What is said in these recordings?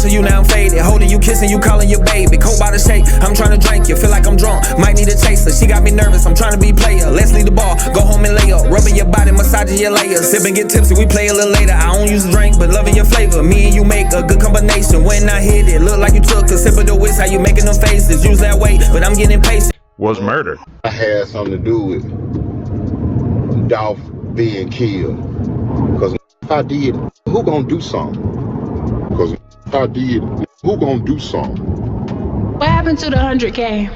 missing you, now I'm faded. Holding you, kissing you, calling you baby. Cold by the shake, I'm trying to drink you. Feel like I'm drunk, might need a chaser. She got me nervous, I'm trying to be player. Let's leave the bar, go home and lay up. Rubbing your body, massaging your layers. Sip and get tipsy, we play a little later. I don't use a drink, but loving your flavor. Me and you make a good combination. When I hit it, look like you took a sip of the whisk. How you making them faces? Use that weight, but I'm getting impatient. Was murder. I had something to do with Dolph being killed. Because if I did, who gonna do something? Because if I did, who gonna do something? What happened to the 100K?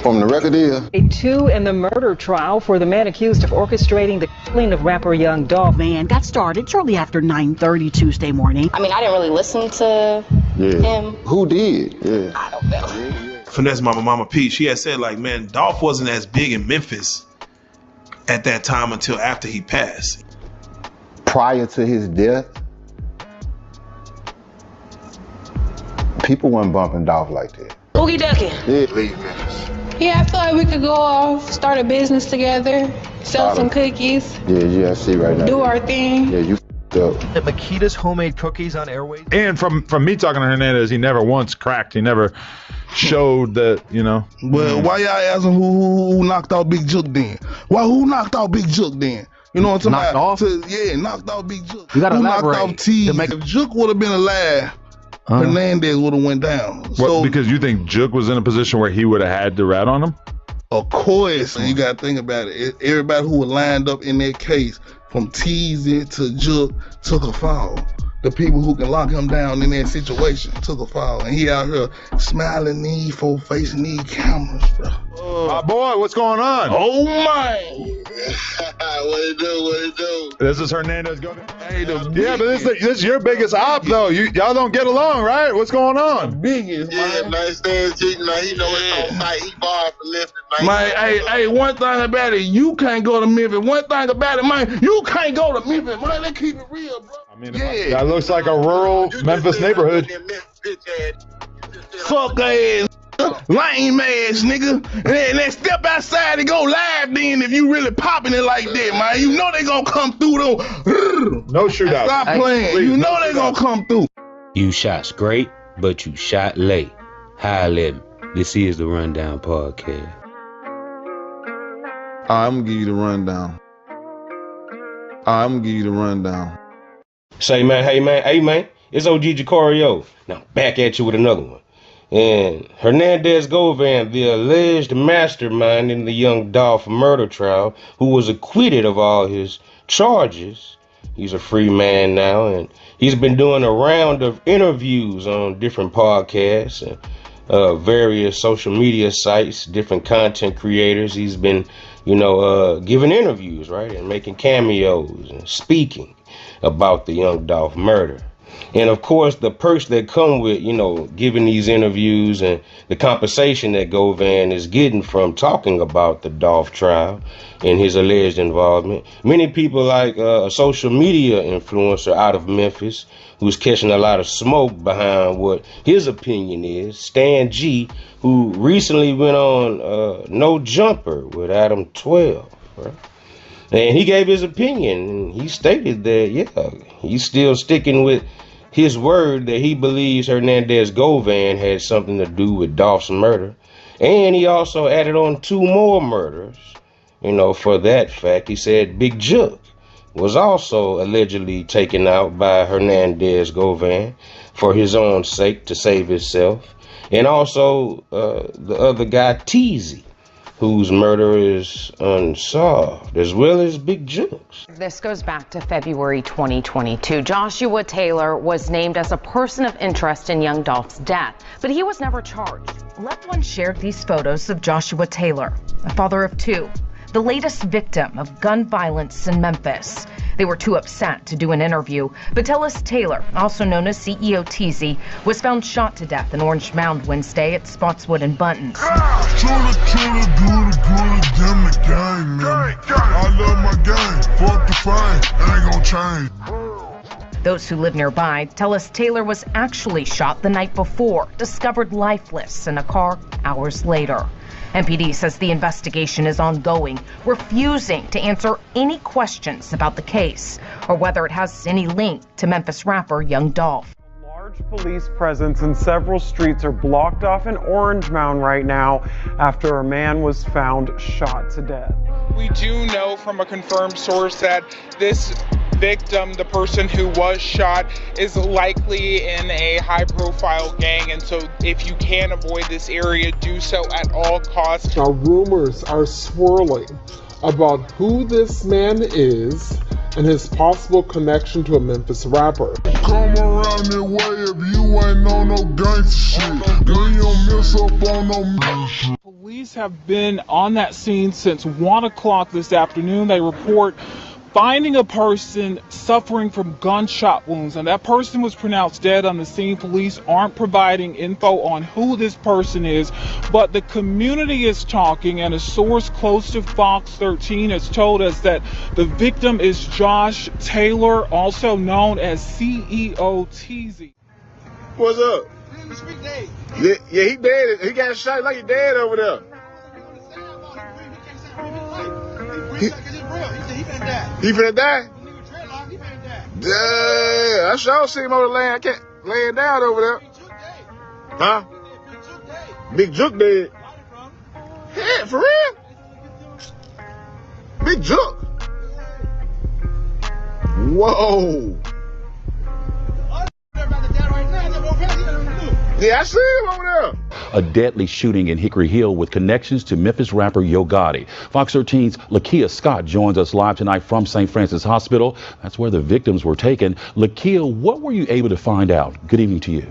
From the record is. Day 2 in the murder trial for the man accused of orchestrating the killing of rapper Young Dolph. Man got started shortly after 9:30 Tuesday morning. I mean, I didn't really listen to him. Who did? Yeah. I don't know. Finesse Mama P, she had said, like, man, Dolph wasn't as big in Memphis at that time until after he passed. Prior to his death, people weren't bumping Dolph like that. Boogie Ducky. Yeah, leave Memphis. Yeah, I feel like we could go off, start a business together, sell some cookies. Yeah, I see right now. Do our thing. Yeah, you f***ed up. The Makita's homemade cookies on Airways. And from me talking to Hernandez, he never once cracked. He never showed that, you know. Well, why y'all asking who knocked out Big Jook then? Who knocked out Big Jook then? You know what I'm talking about? Knocked out Big Jook. You gotta elaborate. Knocked out T. If Jook would have been alive, Hernandez would have went down. So, because you think Jook was in a position where he would have had to rat on him? Of course. You got to think about it. Everybody who was lined up in that case, from Teasy to Jook, took a fall. The people who can lock him down in that situation took a fall. And he out here smiling these folk facing these cameras, bro. My boy, what's going on? Oh, my. What it do? This is Hernandez going. Hey, but this is your biggest op, though. Y'all don't get along, right? What's going on? Biggest, man. Man, stands cheating, man. He know it's on site. He barred for lifting, man. Hey, one thing about it, you can't go to Memphis. One thing about it, man, you can't go to Memphis, man. Let's keep it real, bro. I mean, that looks like a rural Memphis neighborhood. Fuck ass, lame ass nigga. And then step outside and go live then if you really popping it like that, man. You know they gonna come through though. No shootout. Stop playing. Please, you know they gonna come through. You shot straight, but you shot late. High level. This is the Rundown Podcast. I'm gonna give you the rundown. Say, man, hey, man, it's OG Jacario. Now, back at you with another one. And Hernandez Govan, the alleged mastermind in the Young Dolph murder trial, who was acquitted of all his charges. He's a free man now, and he's been doing a round of interviews on different podcasts and various social media sites, different content creators. He's been, giving interviews, right, and making cameos and speaking about the Young Dolph murder. And of course, the perks that come with, giving these interviews and the compensation that Govan is getting from talking about the Dolph trial and his alleged involvement. Many people, like a social media influencer out of Memphis who's catching a lot of smoke behind what his opinion is, Stan G, who recently went on No Jumper with Adam 12, right? And he gave his opinion, and he stated that, he's still sticking with his word that he believes Hernandez Govan had something to do with Dolph's murder. And he also added on 2 more murders, for that fact. He said Big Jook was also allegedly taken out by Hernandez Govan for his own sake, to save himself. And also the other guy, Teasy, whose murder is unsolved, as well as Big Jook's. This goes back to February 2022. Joshua Taylor was named as a person of interest in Young Dolph's death, but he was never charged. Loved ones shared these photos of Joshua Taylor, a father of 2, the latest victim of gun violence in Memphis. They were too upset to do an interview, but Tellis Taylor, also known as CEO Teasy, was found shot to death in Orange Mound Wednesday at Spotswood and Buntons. Those who live nearby tell us Taylor was actually shot the night before, discovered lifeless in a car hours later. MPD says the investigation is ongoing, refusing to answer any questions about the case or whether it has any link to Memphis rapper Young Dolph. Police presence in several streets are blocked off in Orange Mound right now after a man was found shot to death. We do know from a confirmed source that this victim, the person who was shot, is likely in a high-profile gang, and so if you can avoid this area, do so at all costs. Now rumors are swirling about who this man is and his possible connection to a Memphis rapper. Come around this way if you ain't on no gangster shit. You don't miss up on no shit. Police have been on that scene since 1 o'clock this afternoon. They report finding a person suffering from gunshot wounds, and that person was pronounced dead on the scene. Police aren't providing info on who this person is, but the community is talking, and a source close to Fox 13 has told us that the victim is Josh Taylor, also known as CEO TZ. What's up? Yeah, he dead. He got shot like he dead over there. He finna die? Yeah, I sure see him over the laying down over there. Huh? Big Jook dead. Yeah, for real? Big Jook. Whoa. Yeah, I see him over there. A deadly shooting in Hickory Hill with connections to Memphis rapper Yo Gotti. Fox 13's Lakia Scott joins us live tonight from St. Francis Hospital. That's where the victims were taken. Lakia, what were you able to find out? Good evening to you.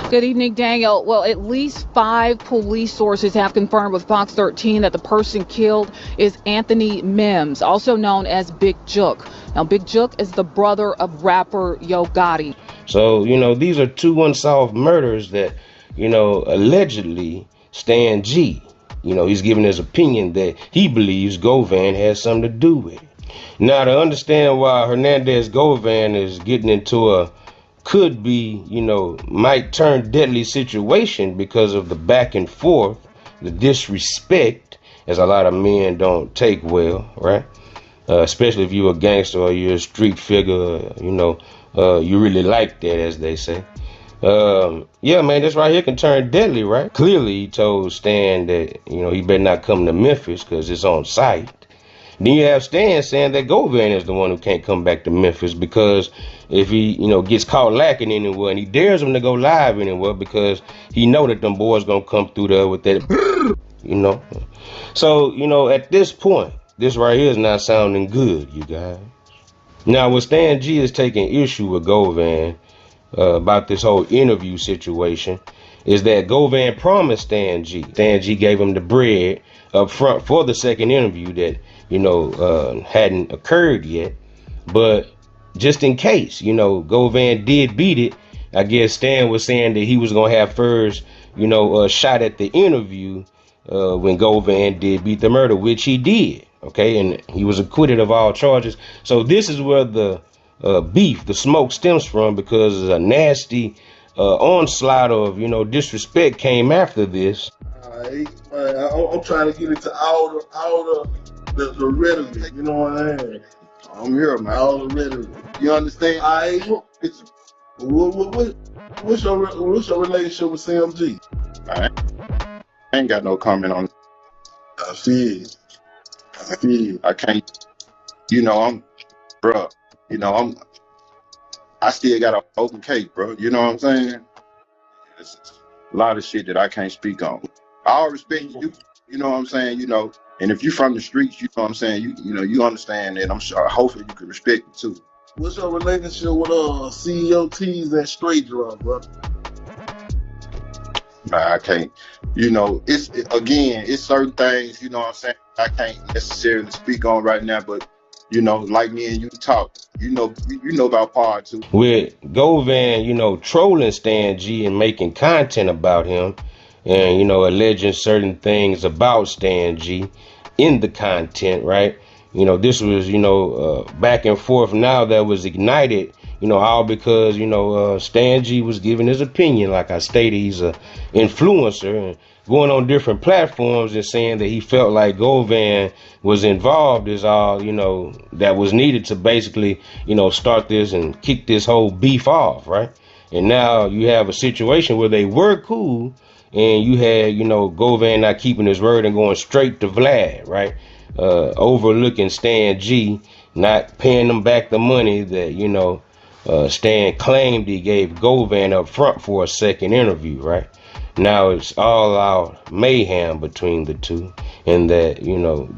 Good evening, Daniel. Well, at least 5 police sources have confirmed with Fox 13 that the person killed is Anthony Mims, also known as Big Jook. Now, Big Jook is the brother of rapper Yo Gotti. So, these are 2 unsolved murders that, allegedly Stan G, he's giving his opinion that he believes Govan has something to do with it. Now, to understand why Hernandez Govan is getting into a could be, might turn deadly situation because of the back and forth, the disrespect, as a lot of men don't take well, right? Especially if you're a gangster or you're a street figure, you really like that, as they say. Yeah, man, this right here can turn deadly, right? Clearly, he told Stan that, he better not come to Memphis because it's on site. Then you have Stan saying that Govan is the one who can't come back to Memphis because if he, gets caught lacking anywhere, and he dares him to go live anywhere because he know that them boys gonna come through there with that, So, at this point, this right here is not sounding good, you guys. Now, what Stan G is taking issue with Govan about this whole interview situation is that Govan promised Stan G. Stan G gave him the bread up front for the second interview that, hadn't occurred yet. But just in case, Govan did beat it, I guess Stan was saying that he was going to have first, a shot at the interview when Govan did beat the murder, which he did. Okay, and he was acquitted of all charges. So this is where the beef, the smoke stems from, because a nasty onslaught of, disrespect came after this. I'm trying to get into all the rhetoric, you know what I mean? I'm here, man. All the rhetoric. You understand? What's your relationship with CMG? I ain't got no comment on it. I see it. I can't, I still got an open case, bro. You know what I'm saying? It's a lot of shit that I can't speak on. I all respect you, you know what I'm saying, and if you from the streets, you know what I'm saying, you understand that. I'm sure, hopefully you can respect it too. What's your relationship with CEO T's and Straight Drug, bro? Nah, I can't. It's certain things, you know what I'm saying, I can't necessarily speak on right now, but like me and you talk, you know about part too. With Govan, trolling Stan G and making content about him and, alleging certain things about Stan G in the content, right? this was, back and forth now that was ignited, all because, Stan G was giving his opinion. Like I stated, he's a influencer and going on different platforms and saying that he felt like Govan was involved is all, that was needed to basically, start this and kick this whole beef off, right? And now you have a situation where they were cool and you had, Govan not keeping his word and going straight to Vlad, right? Overlooking Stan G, not paying them back the money that, Stan claimed he gave Govan up front for a second interview, right? Now it's all out mayhem between the two, and that,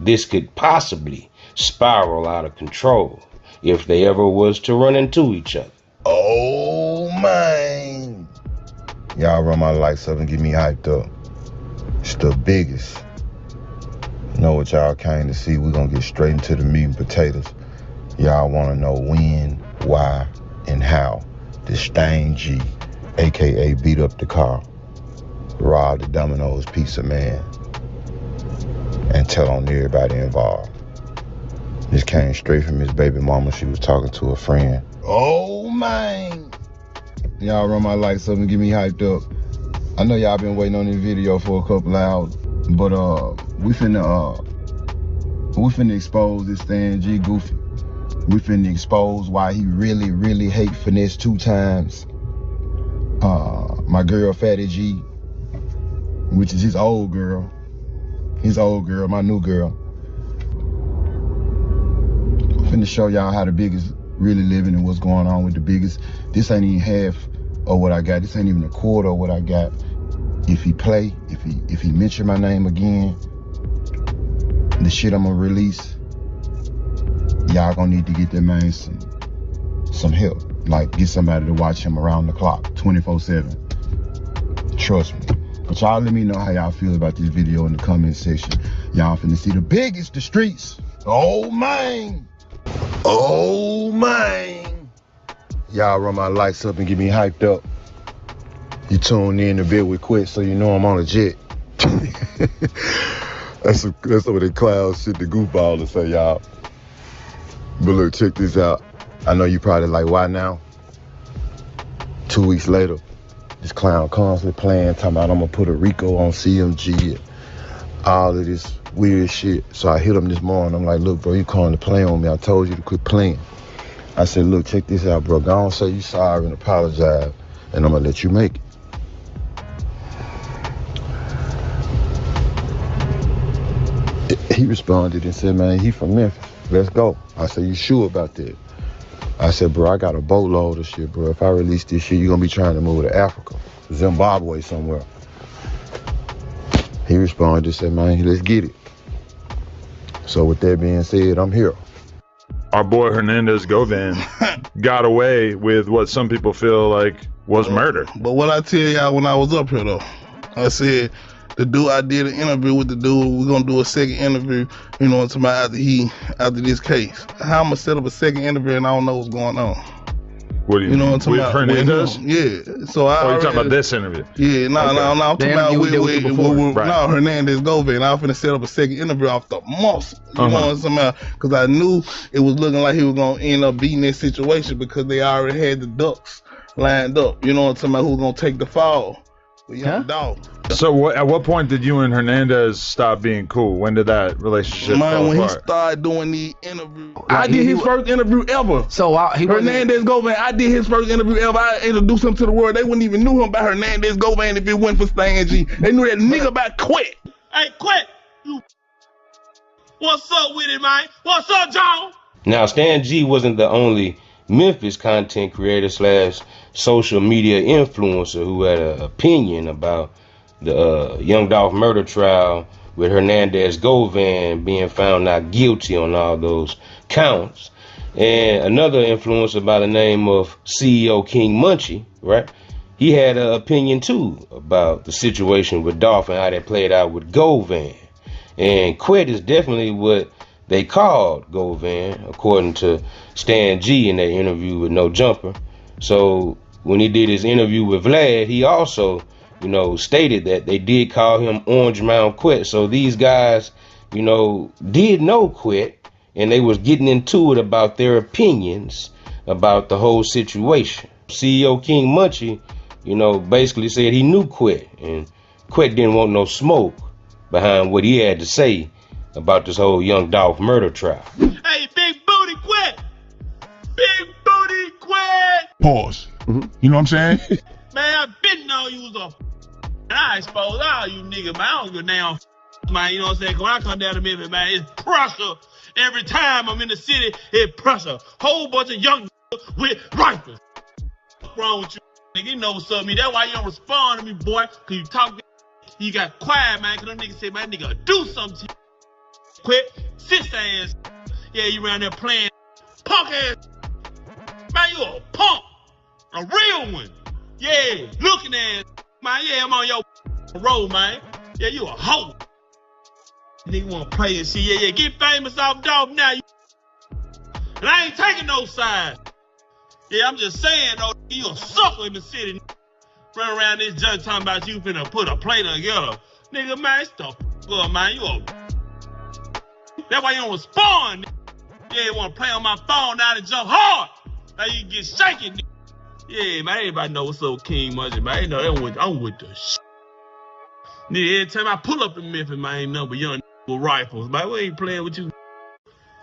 this could possibly spiral out of control if they ever was to run into each other. Oh, man. Y'all run my lights up and get me hyped up. It's the biggest. Know what y'all came to see. We're going to get straight into the meat and potatoes. Y'all want to know when, why, and how this Stan G, a.k.a. beat up the car, robbed the Domino's pizza man, and tell on everybody involved. This came straight from his baby mama. She was talking to a friend. Oh, man. Y'all run my lights up and get me hyped up. I know y'all been waiting on this video for a couple hours, but we finna expose this Stan G goofy. We finna expose why he really, really hate finesse 2 times. My girl Fatty G, which is his old girl, my new girl. I'm finna show y'all how the biggest really living and what's going on with the biggest. This ain't even half of what I got. This ain't even a quarter of what I got. If he play, if he mention my name again, the shit I'm gonna release, y'all gonna need to get that man some help. Like, get somebody to watch him around the clock, 24/7. Trust me. But y'all let me know how y'all feel about this video in the comment section. Y'all finna see the biggest, the streets. Oh, man. Oh, man. Y'all run my lights up and get me hyped up. You tune in a bit with Quit, so you know I'm on a jet. That's some of the clown shit the goofballers say, y'all. But look, check this out. I know you probably like, why now? 2 weeks later, this clown constantly playing, talking about I'm gonna put a Rico on CMG and all of this weird shit. So I hit him this morning. I'm like, look, bro, you calling to play on me. I told you to quit playing. I said, look, check this out, bro. Go on, say you sorry and apologize, and I'm gonna let you make it. He responded and said, man, he from Memphis. Let's go. I said, you sure about that? I said, bro, I got a boatload of shit, bro. If I release this shit, you're gonna be trying to move to Africa, Zimbabwe somewhere. He responded and said, man, let's get it. So with that being said, I'm here. Our boy Hernandez Govan got away with what some people feel like was murder. But what I tell y'all when I was up here, though, I said, the dude, I did an interview with the dude. We're gonna do a second interview, after this case. How I'm gonna set up a second interview and I don't know what's going on. What do you mean? With Hernandez? Yeah. So you talking about this interview? Yeah, no, I'm talking about Hernandez Govan. I was finna set up a second interview off the muscle. You know what I'm talking about? Because I knew it was looking like he was gonna end up beating this situation because they already had the ducks lined up. You know what I'm talking about? Who's gonna take the fall? Dolph. So at what point did you and Hernandez stop being cool? When did that relationship fall when apart? he started doing the interview, I did his first interview ever. So Hernandez Govan, I did his first interview ever. I introduced him to the world. They wouldn't even knew him about Hernandez Govan if it wasn't for Stan G. They knew that nigga about Quit. Hey, Quit. What's up with it, man? What's up, John? Now, Stan G wasn't the only Memphis content creator / social media influencer who had an opinion about the Young Dolph murder trial with Hernandez Govan being found not guilty on all those counts. And another influencer by the name of CEO King Munchie, right? He had an opinion too about the situation with Dolph and how that played out with Govan. And Quit is definitely what they called Govan, according to Stan G in that interview with No Jumper. So when he did his interview with Vlad, he also, stated that they did call him Orange Mound Quit. So these guys, did know Quit and they was getting into it about their opinions about the whole situation. CEO King Munchie, you know, basically said he knew Quet, and Quet didn't want no smoke behind what he had to say about this whole young Dolph murder trial. Hey, big booty Quet! Big booty Quet! Pause. You know what I'm saying? Man, I been know you was a and I expose all you niggas, man. I don't give a damn, man. You know what I'm saying? When I come down to Memphis, man, it's pressure. Every time I'm in the city, it's pressure. Whole bunch of young niggas with rifles. What's wrong with you, nigga? You know what's up with me. That's why you don't respond to me, boy. Cause you talk, you got quiet, man. Cause them niggas say, man, nigga, do something to you. Quit, sister ass. Yeah, you around there playing punk ass. Man, you a punk. A real one. Yeah, looking ass. Man, yeah, I'm on your road, man. Yeah, you a hoe. Nigga wanna play and shit. Yeah, get famous off Dolph now. And I ain't taking no sides. Yeah, I'm just saying, though, you a sucker in the city. Run around this judge talking about you finna put a plate together. Nigga, man, stop up, man. You a... That's why you don't respond. Yeah, you wanna play on my phone now to jump hard. Now you get shaky, nigga. Yeah, man, everybody know what's up with King Munchie, man. You know, I'm with the shit. Nigga, every time I pull up in Memphis, man, ain't nothing but young with rifles, man. We ain't playing with you.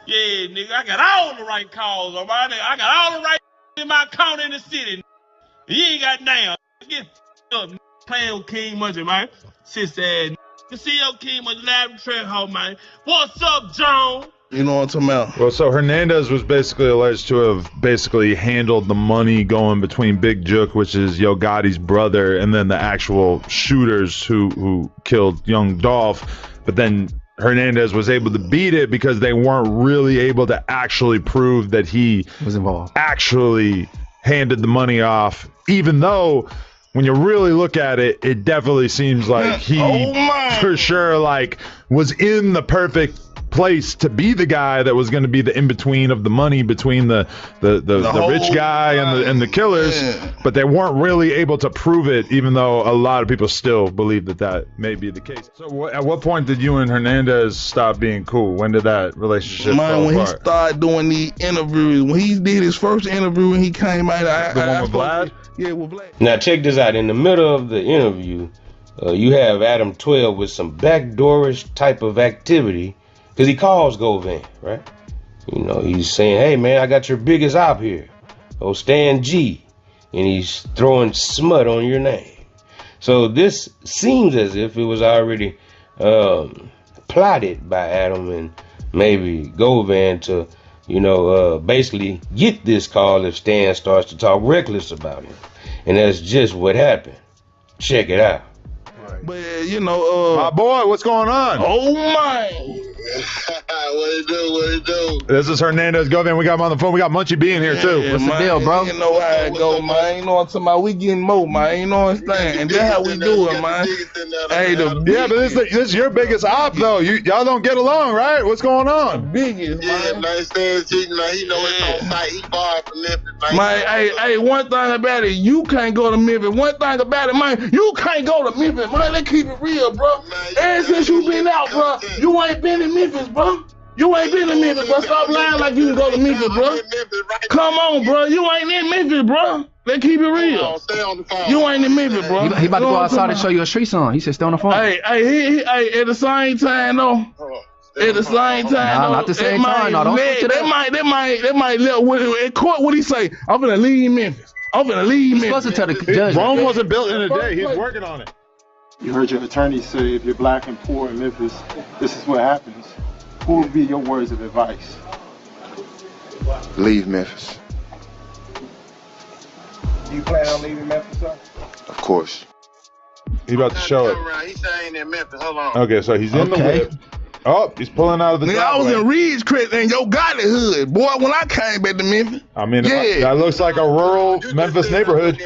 Yeah, nigga, I got all the right calls on my nigga. I got all the right in my county in the city. You ain't got now. Get up, playing with King Munchie, man. Sister ass. You see your King Munchie live in Track Hall, man. What's up, John? You know what I'm talking about? Well, so Hernandez was basically alleged to have basically handled the money going between Big Jook, which is Yo Gotti's brother, and then the actual shooters who killed young Dolph. But then Hernandez was able to beat it because they weren't really able to actually prove that he was involved, actually handed the money off, even though when you really look at it, it definitely seems like he for sure like was in the perfect place to be the guy that was going to be the in-between of the money between the rich guy and the killers, but they weren't really able to prove it, even though a lot of people still believe that may be the case. So at what point did you and Hernandez stop being cool? When did that relationship fall when apart? He started doing the interviews, when he did his first interview and he came out, the one with Vlad? Yeah, with Vlad. Now check this out. In the middle of the interview, you have Adam 12 with some backdoorish type of activity. Because he calls Govan, right? You know, he's saying, hey, man, I got your biggest op here. Oh, Stan G. And he's throwing smut on your name. So this seems as if it was already plotted by Adam and maybe Govan to, you know, basically get this call if Stan starts to talk reckless about him. And that's just what happened. Check it out. But, you know, my boy, what's going on? Oh, my. What it do? This is Hernandez Govan. We got him on the phone. We got Munchie B in here, too. What's the deal, bro? You know how it go, man. You know what I'm talking about? We getting more, man. You know what I'm saying? And that's how we do it, man. Hey, yeah, but this is your biggest op, though. Y'all don't get along, right? What's going on? Biggest, man. Man, Stan G, man, he know it's on site. He far from Memphis, man. Man, hey, one thing about it, you can't go to Memphis. One thing about it, man, you can't go to Memphis, man. Let's keep it real, bro. Ever since you been out, bro, you ain't been in Memphis, bro. You ain't been in Memphis, bro. Stop lying like you can go to Memphis, bro. Come on, bro. You ain't in Memphis, bro. Let's keep it real. You ain't in Memphis, bro. He about to go outside and show you a street song. He said stay on the phone. Hey, at the same time, though. At the same time, nah, not the same time. No, don't switch it up. They might let in court. What he say? I'm gonna leave Memphis. I'm gonna leave Memphis. Supposed to tell the judge. Rome wasn't built in a day. He's working on it. You heard your attorney say if you're black and poor in Memphis, this is what happens. What would be your words of advice? Leave Memphis. Do you plan on leaving Memphis, sir? Of course. He's about to show it. He's saying in Memphis. Hold on. Okay, so he's in the whip. Oh, he's pulling out of the driveway. I was in Ridgecrest and Yo Gotti hood. Boy, when I came back to Memphis. I mean, that looks like a rural Memphis neighborhood.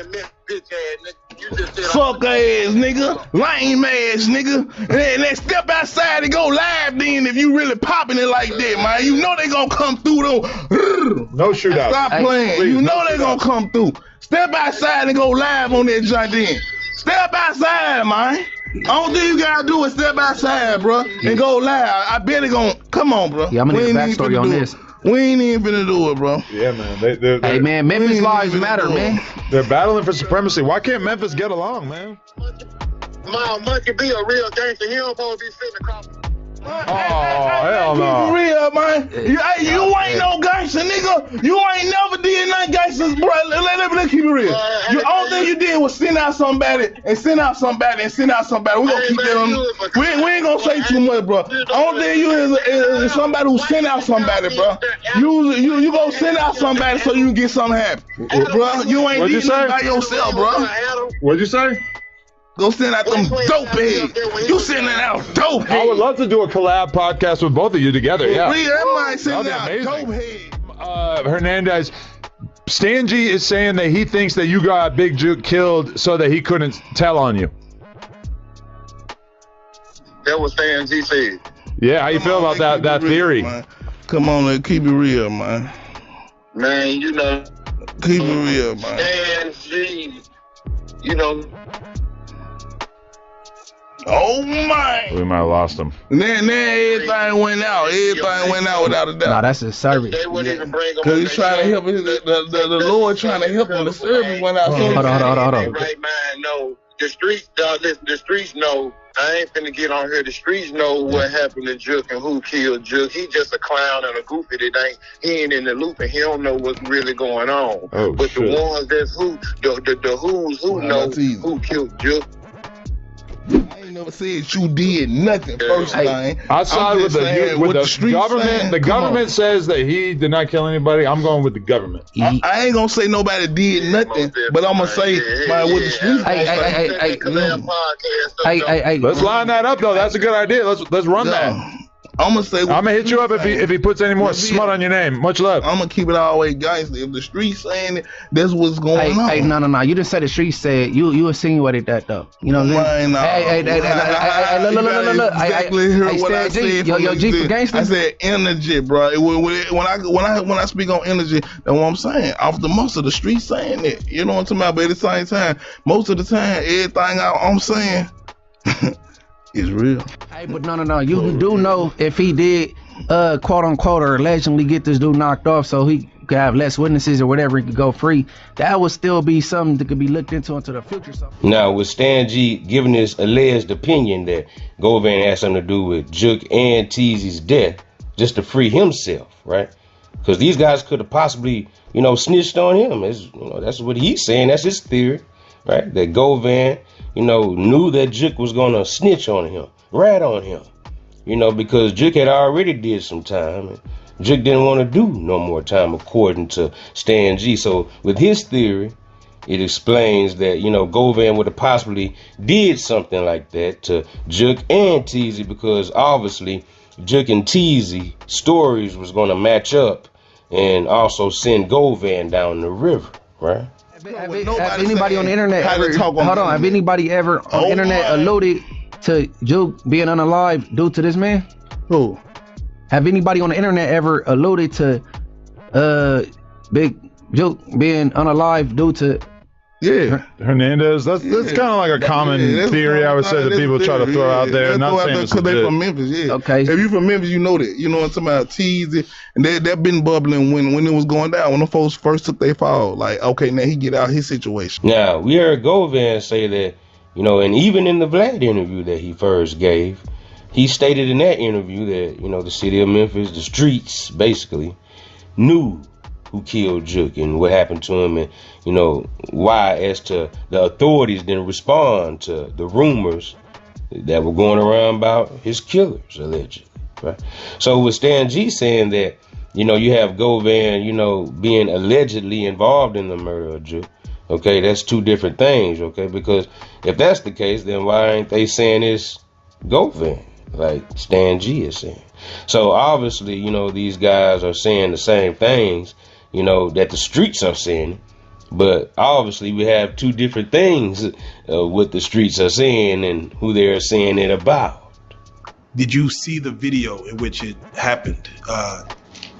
Fuck ass nigga, lame ass nigga, and then step outside and go live then if you really popping it like that, man. You know they gonna come through though. No shootout. Stop playing. Please, you know they gonna come through. Step outside and go live on that joint then. Step outside, man. All thing you gotta do is step outside, bro, and go live. I bet it gon' come on, bro. Yeah, I'm gonna need a backstory on this. We ain't even finna do it, bro. Yeah, man. Hey, man, Memphis lives matter, man. They're battling for supremacy. Why can't Memphis get along, man? Monkey be a real gangster. He don't supposed to be sitting across. Oh, hell no. For real, man. You ain't no gangster, nigga. You ain't never did nothing gangsters, bro. Let's keep it real. The only thing you did was send out somebody and send out somebody and send out somebody. We gonna keep that on. We ain't gonna say too much, bro. The only thing you is somebody who send out somebody, bro. You go send out somebody so you can get something happen, bro. You ain't did nothing by yourself, bro. What'd you say? Go send out them dope heads. You sending out dope heads. I would love to do a collab podcast with both of you together. Yeah, that might send out dope heads. Hernandez, Stan G is saying that he thinks that you got Big Juke killed so that he couldn't tell on you. That was Stan G said. Yeah, how you feel about that theory? Man. Come on, let's keep it real, man. Man, you know. Keep it real, man. Stan G, you know. Oh my! We might have lost him. Then everything went out. Everything went out without a doubt. Nah, that's a service. They wouldn't even bring him. Cause he's trying to help. The Lord trying to help him. The service went out. Hold on. Right mind, no. The streets, listen. The streets know. I ain't finna get on here. The streets know what happened to Juke and who killed Juke. He just a clown and a goofy that he ain't in the loop and he don't know what's really going on. But shit. The ones that's the who's who know who killed Juke. I ain't never said you did nothing. First thing, I side with the government. The government says that he did not kill anybody. I'm going with the government. I ain't gonna say nobody did nothing, but I'm gonna say with the streets. Hey, let's line that up though. That's a good idea. Let's run that. I'm gonna say. I'm gonna hit you up if he puts any more smut on your name. Much love. I'm gonna keep it all the way gangster. If the streets saying it, that's what's going on. Hey, no. You didn't say the streets said. You insinuated that though. You know what I'm saying? Hey, look. Exactly heard what I said. Yo, G for gangster. I said energy, bro. When I speak on energy, that's what I'm saying. Off the most of the streets saying it. You know what I'm talking about? But at the same time, most of the time, everything I'm saying. Is real. Hey, but no. You do know if he did, quote unquote, or allegedly get this dude knocked off so he could have less witnesses or whatever, he could go free, that would still be something that could be looked into the future. Now, with Stan G giving his alleged opinion that Govan had something to do with Juke and Teezy's death just to free himself, right? Because these guys could have possibly, snitched on him. That's what he's saying. That's his theory, right? That Govan, knew that Juke was gonna snitch on him, rat on him, because Juke had already did some time, and Juke didn't want to do no more time, according to Stan G. So with his theory, it explains that Govan would have possibly did something like that to Juke and Teezy, because obviously Juke and Teezy stories was gonna match up, and also send Govan down the river, right? Have anybody on the internet have anybody ever on the internet alluded to Juke being unalive due to this man? Who? Have anybody on the internet ever alluded to Big Juke being unalive due to Hernandez? That's kind of like a common theory, I would say, that people try to throw out there. Not saying it's because they from Memphis, Okay. If you from Memphis, you know that. You know what I'm talking about? Teasy, and that been bubbling when it was going down. When the folks first took their fall, like, okay, now he get out his situation. Now we heard Govan say that, and even in the Vlad interview that he first gave, he stated in that interview that the city of Memphis, the streets, basically knew who killed Juke and what happened to him, and why, as to the authorities didn't respond to the rumors that were going around about his killers, allegedly, right? So with Stan G saying that, you have Govan, being allegedly involved in the murder of Juke, okay, that's two different things, okay? Because if that's the case, then why ain't they saying it's Govan, like Stan G is saying? So obviously, these guys are saying the same things, that the streets are saying, but obviously we have two different things what the streets are saying and who they're saying it about. Did you see the video in which it happened?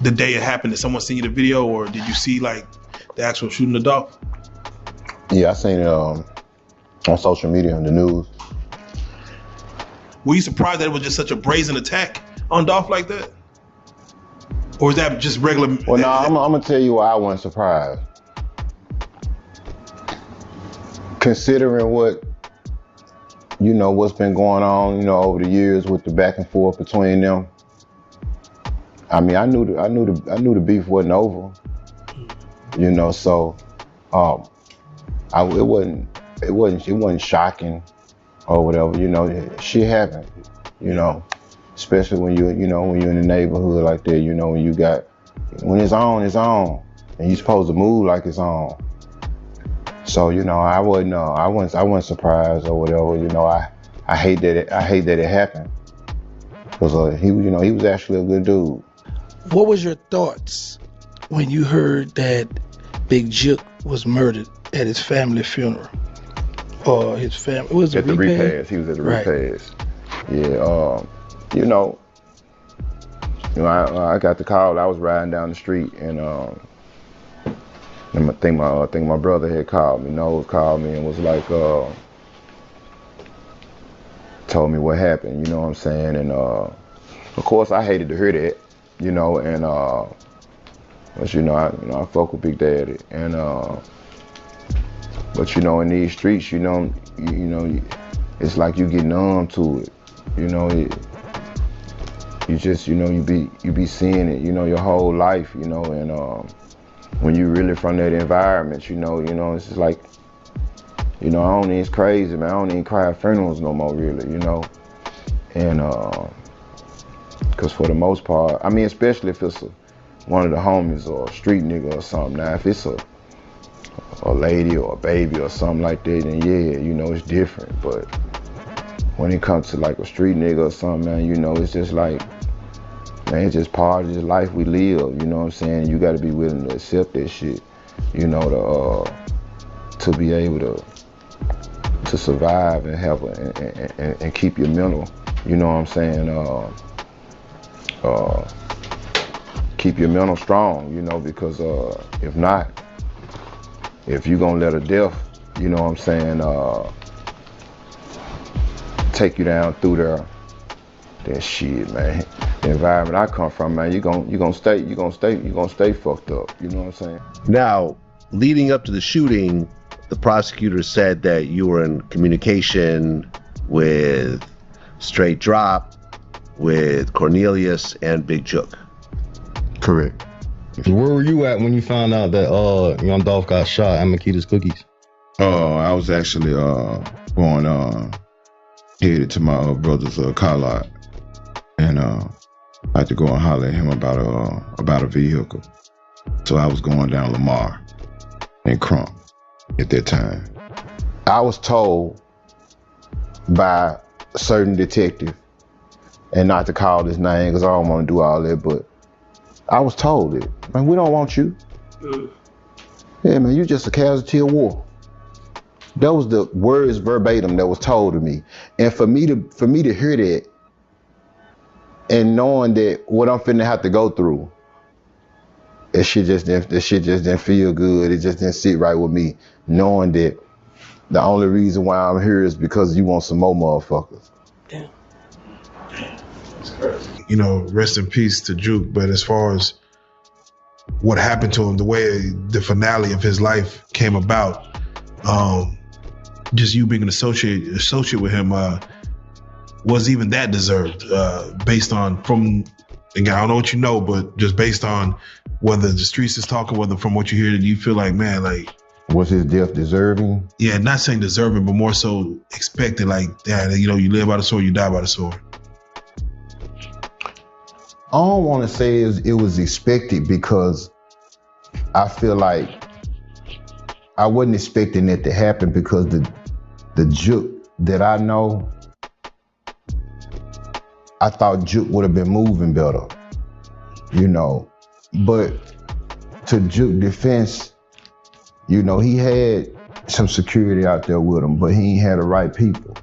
The day it happened, did someone send you the video, or did you see like the actual shooting of Dolph? Yeah, I seen it on social media and the news. Were you surprised that it was just such a brazen attack on Dolph like that? Or is that just regular? Well, no, I'm gonna tell you why I wasn't surprised. Considering what, what's been going on, over the years with the back and forth between them. I mean, I knew the beef wasn't over. So it wasn't shocking or whatever. Shit happened. Especially when you're in the neighborhood like that. When it's on, and you're supposed to move like it's on. So I wasn't surprised or whatever. I hate that it happened because he was actually a good dude. What was your thoughts when you heard that Big Juke was murdered at his family funeral? Or his family? It was at the repast. He was at the repast. Yeah. I got the call. I was riding down the street, and I think my brother had called me. Nose called me and was like, told me what happened. You know what I'm saying? And of course, I hated to hear that. But I fuck with Big Daddy, and but in these streets, it's like you get numb to it. You just, you be seeing it, your whole life, and when you really from that environment, it's just like, it's crazy, man. I don't even cry at funerals no more, really, and because for the most part, I mean, especially if it's one of the homies or a street nigga or something. Now, if it's a lady or a baby or something like that, then yeah, it's different. But when it comes to like a street nigga or something, man, it's just like, man, it's just part of this life we live, you know what I'm saying? You gotta be willing to accept that shit, to be able to survive and have and keep your mental, you know what I'm saying? Keep your mental strong, because if not, if you gonna let a death, you know what I'm saying, take you down through there, then shit, man. The environment I come from, man, you gonna stay fucked up. You know what I'm saying? Now, leading up to the shooting, the prosecutor said that you were in communication with Straight Drop, with Cornelius, and Big Juke. Correct. Where were you at when you found out that young Dolph got shot at Makita's Cookies? I was actually going headed to my brother's car lot, and I had to go and holler at him about a vehicle. So I was going down Lamar and Crump at that time. I was told by a certain detective, and not to call his name because I don't want to do all that, but I was told it. Man, we don't want you. Yeah, man, you just a casualty of war. That was the words verbatim that was told to me. And for me to hear that, and knowing that what I'm finna have to go through, that shit just didn't feel good. It just didn't sit right with me. Knowing that the only reason why I'm here is because you want some more motherfuckers. Damn. That's crazy. Rest in peace to Juke. But as far as what happened to him, the way the finale of his life came about, just you being an associate with him, was even that deserved, based on again, I don't know what you know, but just based on whether the streets is talking, whether from what you hear, you feel like, man, like, was his death deserving? Yeah, not saying deserving, but more so expected, like, yeah, you live by the sword, you die by the sword. I don't want to say it was expected, because I feel like I wasn't expecting it to happen, because the Juke that I know, I thought Juke would have been moving better, but to Juke's defense, he had some security out there with him, but he ain't had the right people.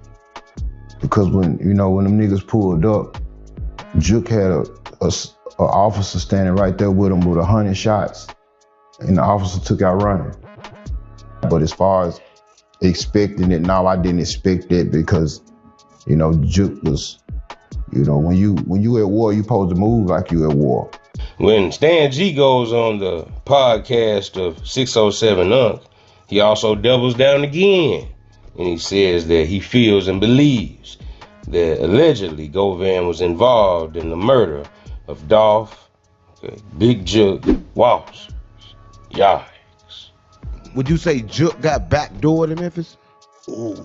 Because when them niggas pulled up, Juke had a officer standing right there with him with 100 shots, and the officer took out running. But as far as expecting it, no, I didn't expect that, because You know, Juke was, you know, when you at war, you supposed to move like you at war. When Stan G goes on the podcast of 607 Unc, he also doubles down again. And he says that he feels and believes that allegedly Govan was involved in the murder of Dolph, Big Juke, Walsh. Yikes. Would you say Juke got backdoored in Memphis? Ooh.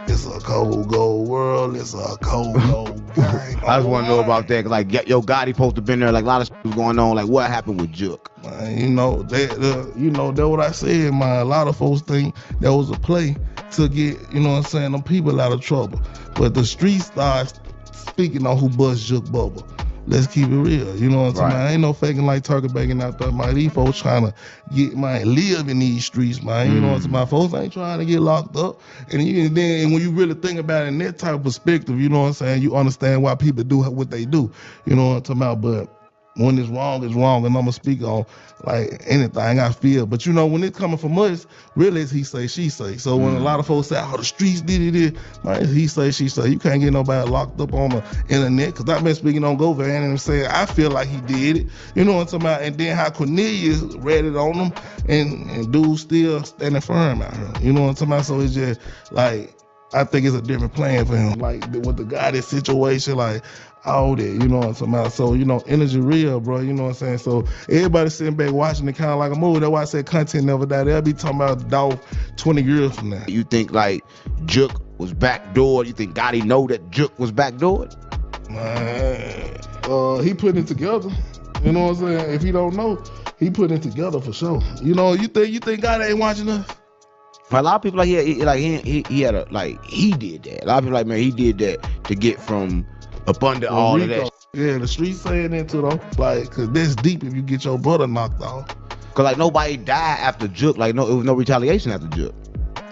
It's a cold world. It's a cold game. I just want to know about that. Like, yo, Gotti supposed to been there. Like, a lot of shit was going on. Like, what happened with Juke? Man, you know, that's what I said, man. A lot of folks think that was a play to get, you know what I'm saying, them people out of trouble. But the streets start speaking on who bust Juke bubble. Let's keep it real. You know what I'm saying? Right. Ain't no faking like turkey bacon out there, man. These folks trying to live in these streets, man. You know what I'm saying? My folks ain't trying to get locked up. And then when you really think about it in that type of perspective, you know what I'm saying? You understand why people do what they do. You know what I'm talking about? But when it's wrong, and I'm gonna speak on like anything I feel. But you know, when it's coming from us, really it's he say, she say. So when a lot of folks say, oh, the streets did it, man, he say, she say. You can't get nobody locked up on the internet, because I've been speaking on Govan and saying I feel like he did it. You know what I'm talking about? And then how Cornelius read it on him, and dude still standing firm out here. You know what I'm talking about? So it's just like, I think it's a different plan for him. Like with the Gotti situation, like all that, you know what I'm talking about? So, you know, energy real, bro, you know what I'm saying? So everybody sitting back watching it kind of like a movie. That's why I said content never die. They'll be talking about Dolph 20 years from now. You think like Juke was backdoored? You think Gotti know that Juke was backdoored? Man, he putting it together. You know what I'm saying? If he don't know, he putting it together for sure. You know, you think Gotti ain't watching us? A lot of people like he had a he did that. A lot of people like, man, he did that to get from up under all of that. Yeah, the streets saying that too though. Like, cause that's deep if you get your brother knocked off. Cause like nobody died after Juke. Like it was no retaliation after Juke.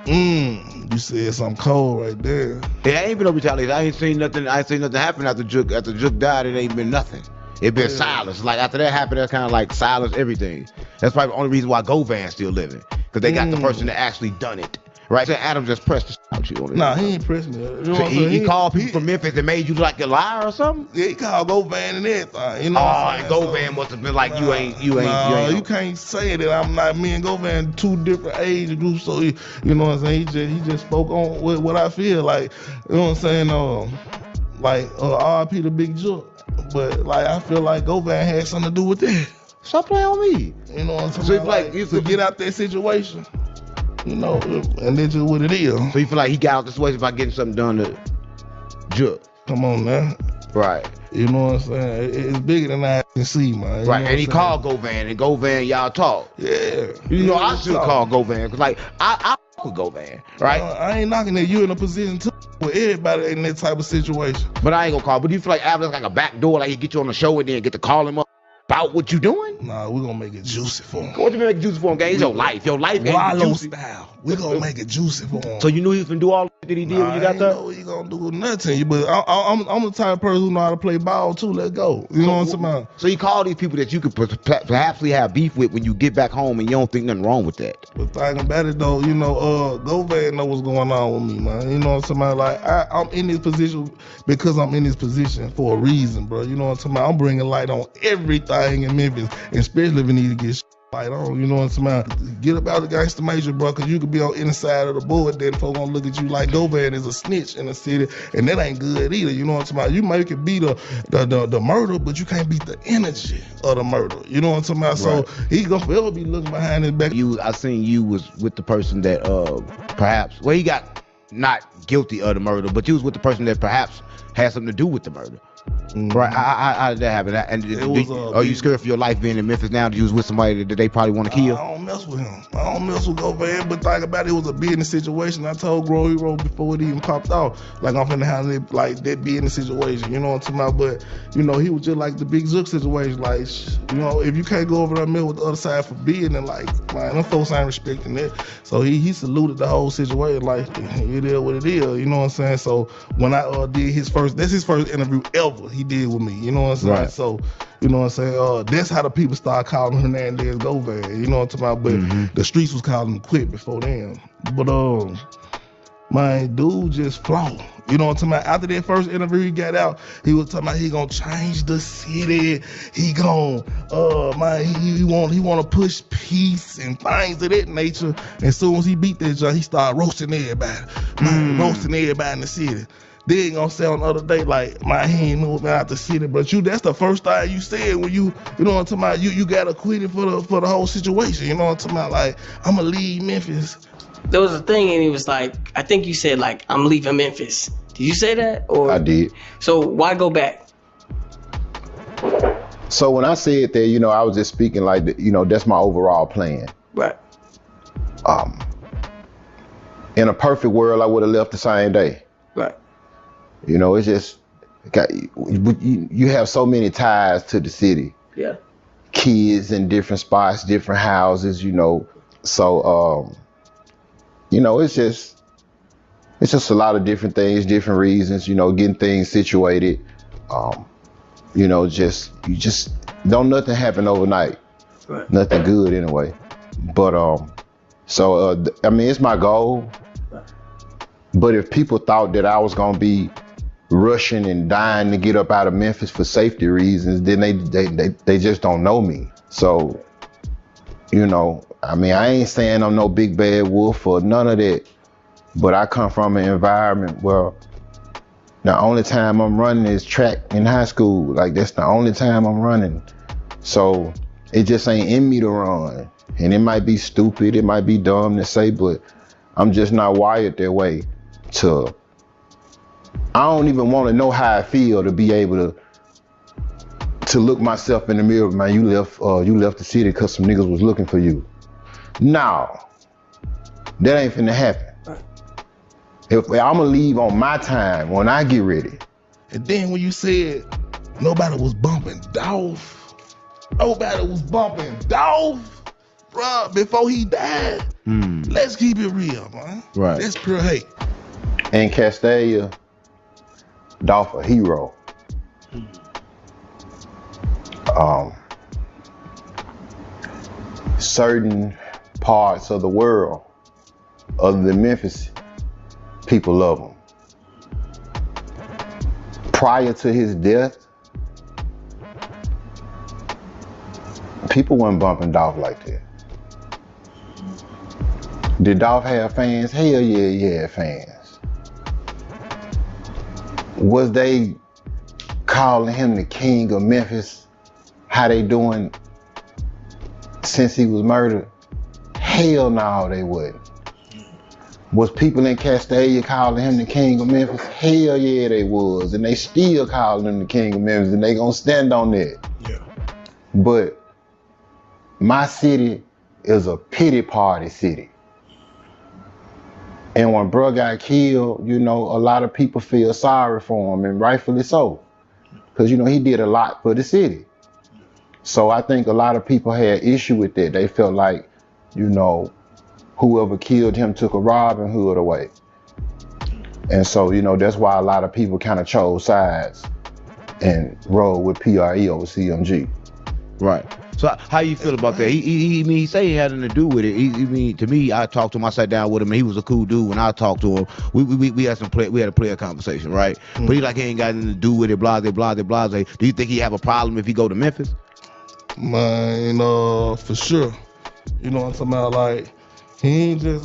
You said something cold right there. It ain't been no retaliation. I ain't seen nothing happen after Juke. After Juke died, it ain't been nothing. It been silence. Like after that happened, that's kind of like silence everything. That's probably the only reason why Govan's still living. Cause they got the person that actually done it. Right? So Adam just pressed the out you on it. Nah, he ain't pressing it. You know so he called people from Memphis and made you like a liar or something? Yeah, he called Govan and everything. You know and Govan must have been like, you ain't. You can't say that I'm not. Me and Govan two different age groups. So you know what I'm saying? He just spoke on what I feel like. You know what I'm saying? RIP to Big Juke. But like I feel like Govan had something to do with that. Stop playing on me. You know what I'm saying? So like you could get out that situation. You know, and that's just what it is. So you feel like he got out the situation by getting something done to Juke? Come on, man. Right. You know what I'm saying? It's bigger than I can see, man. Right, and he called Govan, and Govan, y'all talk. Yeah. You know, I should call Govan, because like, I with Govan, right? I ain't knocking that you in a position to with everybody in that type of situation. But I ain't gonna call. But do you feel like Abner's like a backdoor, like he get you on the show and then get to call him up about what you doing? Nah, we're gonna make it juicy for him. What you make it juicy for him, gang? It's your life. Your life ain't juicy. Style. We're gonna make it juicy for him. So you knew he was gonna do all that he did when you got there? I know he gonna do nothing. But I'm the type of person who know how to play ball too. Let's go. You know what I'm saying about? So you call these people that you could perhaps have beef with when you get back home and you don't think nothing wrong with that. But thing about it though, you know, Govan know what's going on with me, man. You know what I'm saying about? Like I'm in this position because I'm in this position for a reason, bro. You know what I'm saying about? I'm bringing light on everything in Memphis, especially if we need to get light on, you know what I'm saying? Get up out the gangster major, bro, because you could be on any side of the board, then folks gonna look at you like Govan is a snitch in the city, and that ain't good either, you know what I'm talking about? You may could beat the murder, but you can't beat the energy of the murder, you know what I'm talking about? Right. So he gonna forever be looking behind his back. I seen you was with the person that perhaps, well, he got not guilty of the murder, but you was with the person that perhaps had something to do with the murder. Right, how did that happen? And are you scared for your life being in Memphis now that you was with somebody that they probably want to kill? I don't mess with him. I don't mess with Govan, but think about it, it was a business situation. I told Grow Hero before it even popped off, like I'm finna handle it like that business situation, you know what I'm talking about? But, you know, he was just like the Big Juke situation, like, you know, if you can't go over there and meet with the other side for being, and like, man, them folks ain't respecting it. So he saluted the whole situation, like, it is what it is, you know what I'm saying? So when I did that's his first interview ever he did with me, you know what I'm saying? Right. So, you know what I'm saying? That's how the people start calling Hernandez Govan, you know what I'm talking about? But the streets was calling him Quit before then. But, my dude just flow. You know what I'm talking about? After that first interview he got out, he was talking about he gonna change the city. He gonna he wanna push peace and things of that nature. And as soon as he beat that job, he started roasting everybody. Roasting everybody in the city. They ain't gonna say on the other day like my he ain't moving out the city. But that's the first thing you said when you know what I'm talking about, you got acquitted for the whole situation. You know what I'm talking about? Like, I'ma leave Memphis. There was a thing and he was like, I think you said like, I'm leaving Memphis. Did you say that? Or I did. So why go back? So when I said that, I was just speaking like, that's my overall plan. Right. In a perfect world, I would have left the same day. Right. It's just, you have so many ties to the city. Yeah. Kids in different spots, different houses, So, it's just a lot of different things, different reasons, getting things situated. You just don't nothing happen overnight. Right. Nothing good anyway. But it's my goal. Right. But if people thought that I was gonna be rushing and dying to get up out of Memphis for safety reasons, then they just don't know me. So, I ain't saying I'm no big bad wolf or none of that, but I come from an environment where the only time I'm running is track in high school. Like, that's the only time I'm running. So it just ain't in me to run. And it might be stupid, it might be dumb to say, but I'm just not wired that way I don't even want to know how I feel to be able to look myself in the mirror, man, you left the city because some niggas was looking for you. No, that ain't finna happen. If I'm gonna leave on my time when I get ready. And then when you said nobody was bumping Dolph, bruh, before he died. Let's keep it real, man. Right. That's pure hate. In Castalia, Dolph a hero. Certain parts of the world, other than Memphis, people love him. Prior to his death, people weren't bumping Dolph like that. Did Dolph have fans? Hell yeah, he had fans. Was they calling him the king of Memphis? How they doing since he was murdered? Hell no, they wouldn't. Was people in Castalia calling him the king of Memphis? Hell yeah, they was. And they still calling him the king of Memphis, and they gonna stand on that. Yeah. But my city is a pity party city. And when bro got killed, a lot of people feel sorry for him, and rightfully so. Because, he did a lot for the city. So I think a lot of people had issue with that. They felt like, whoever killed him took a Robin Hood away. And so, that's why a lot of people kind of chose sides and rolled with PRE over CMG. Right. So how you feel about that? He say he had nothing to do with it. To me, I talked to him. I sat down with him, and he was a cool dude. When I talked to him, we had a player conversation, right? Mm-hmm. But he ain't got nothing to do with it. Blase. Do you think he have a problem if he go to Memphis? Man, for sure. You know what I'm talking about? Like, he ain't just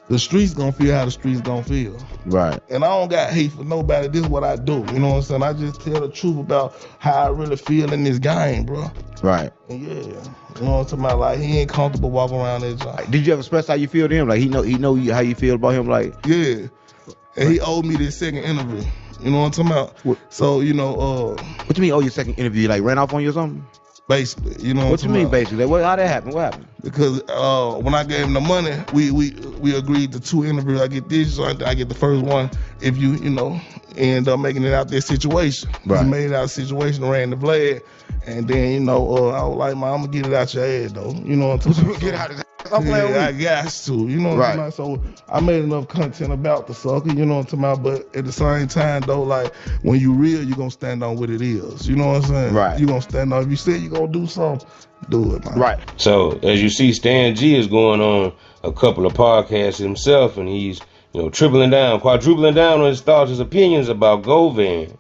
the streets gonna feel how the streets gonna feel. Right. And I don't got hate for nobody. This is what I do. You know what I'm saying? I just tell the truth about how I really feel in this game, bro. Right. And yeah. You know what I'm talking about? Like, he ain't comfortable walking around that job. Did you ever express how you feel to him? Like, he know how you feel about him? Like, yeah. And he owed me this second interview. You know what I'm talking about? What? So, what you mean, your second interview? You ran off on you or something? Basically, you know what you mean basically? How that happened? What happened? Because when I gave him the money, we agreed to 2 interviews. I get this, so I get the first one if you end up making it out this situation. Right. He made it out of the situation, ran the flag, and then I was like, man, I'm gonna get it out your head though. You know what I'm talking about? Get out of I got to. You know what I'm talking about? So I made enough content about the sucker. You know what I'm talking about? But at the same time though, like, when you real, you gonna stand on what it is. You know what I'm saying? Right. You gonna stand on. If you say you gonna do something, do it, man. Right. So as you see, Stan G is going on a couple of podcasts himself, and he's tripling down, quadrupling down on his thoughts, his opinions about Govan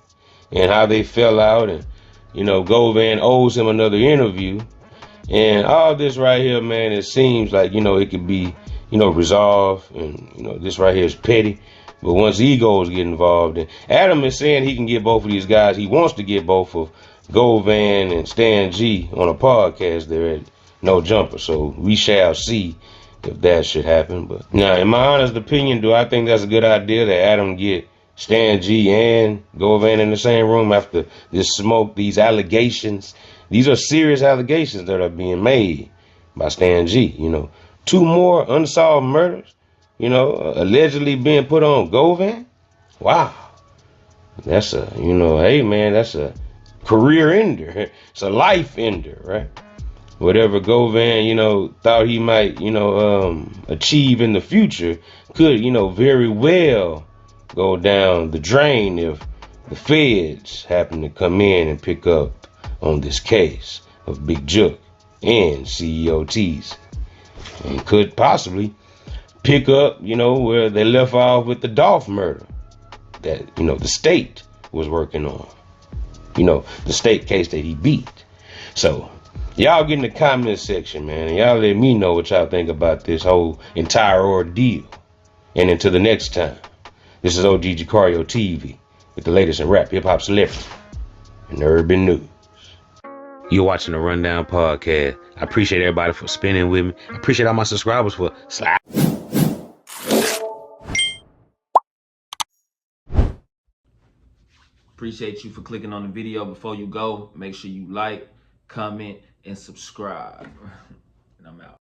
and how they fell out. And, Govan owes him another interview. And all this right here, man, it seems like, it could be, resolved. And, this right here is petty. But once egos get involved, and Adam is saying he can get both of these guys. He wants to get both of Govan and Stan G on a podcast there at No Jumper. So we shall see if that should happen. But now, in my honest opinion, do I think that's a good idea that Adam get Stan G and Govan in the same room after this smoke, these allegations? These are serious allegations that are being made by Stan G. 2 more unsolved murders, allegedly being put on Govan. Wow. That's a, hey man, that's a career ender. It's a life ender, right? Whatever Govan, thought he might, achieve in the future could, very well go down the drain if the feds happen to come in and pick up on this case of Big Jook and CEO Tease. And could possibly pick up, where they left off with the Dolph murder that, the state was working on. The state case that he beat. So, y'all get in the comment section, man. And y'all let me know what y'all think about this whole entire ordeal. And until the next time, this is OG Jacario TV with the latest in rap, hip-hop celebrity, and urban news. You're watching the Rundown Podcast. I appreciate everybody for spinning with me. I appreciate all my subscribers for slap. Appreciate you for clicking on the video. Before you go, make sure you like, comment, and subscribe. And I'm out.